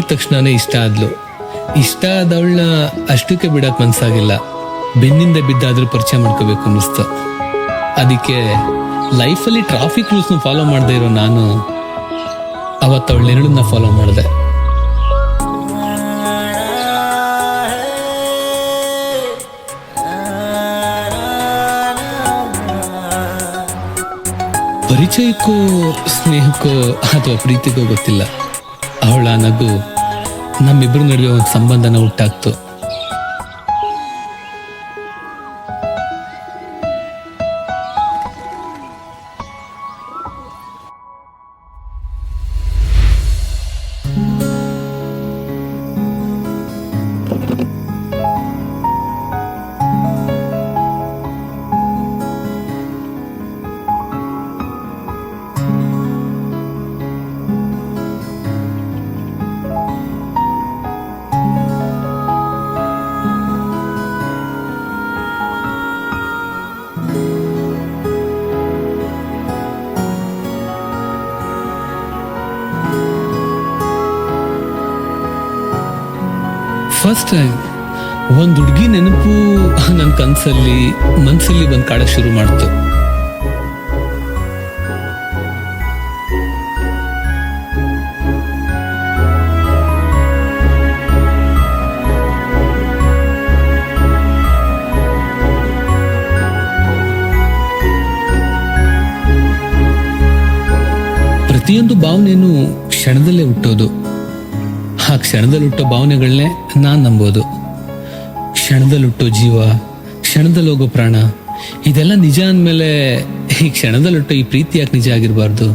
ತಕ್ಷಣನೇ ಇಷ್ಟ ಆದ್ಲು. ಇಷ್ಟ ಆದವಳನ್ನ ಅಷ್ಟಕ್ಕೆ ಬಿಡಕ್ ಮನ್ಸಾಗಿಲ್ಲ. ಬೆನ್ನಿಂದ ಬಿದ್ದಾದ್ರೂ ಪರಿಚಯ ಮಾಡ್ಕೋಬೇಕು ಅನ್ನಿಸ್ತು. ಅದಕ್ಕೆ ಲೈಫಲ್ಲಿ ಟ್ರಾಫಿಕ್ ರೂಲ್ಸ್ನ ಫಾಲೋ ಮಾಡದೇ ಇರೋ ನಾನು ಅವತ್ತವಳ ನೆರಳನ್ನ ಫಾಲೋ ಮಾಡಿದೆ. ಪರಿಚಯಕ್ಕೋ ಸ್ನೇಹಕ್ಕೋ ಅಥವಾ ಪ್ರೀತಿಗೋ ಗೊತ್ತಿಲ್ಲ, ಅವಳ ನಗು ನಮ್ಮಿಬ್ಬರ ನಡುವೆ ಒಂದು ಸಂಬಂಧನ ಹುಟ್ಟಾಕ್ತು. ಫಸ್ಟ್ ಟೈಮ್ ಒಂದು ಹುಡುಗಿ ನೆನಪು ನನ್ನ ಕನಸಲ್ಲಿ ಮನಸ್ಸಲ್ಲಿ ಬಂದು ಕಾಡಕ್ಕೆ ಶುರು ಮಾಡ್ತು. ಪ್ರತಿಯೊಂದು ಭಾವನೆಯೂ ಕ್ಷಣದಲ್ಲೇ ಹುಟ್ಟೋದು. ಆ ಕ್ಷಣದಲ್ಲಿ ಹುಟ್ಟೋ ಭಾವನೆಗಳನ್ನೇ ನಾನು ನಂಬೋದು. ಕ್ಷಣದಲ್ಲಿ ಹುಟ್ಟೋ ಜೀವ, ಕ್ಷಣದಲ್ಲಿ ಹೋಗೋ ಪ್ರಾಣ, ಇದೆಲ್ಲ ನಿಜ ಅಂದಮೇಲೆ ಈ ಕ್ಷಣದಲ್ಲಿ ಹುಟ್ಟೋ ಈ ಪ್ರೀತಿ ಯಾಕೆ ನಿಜ ಆಗಿರಬಾರ್ದು?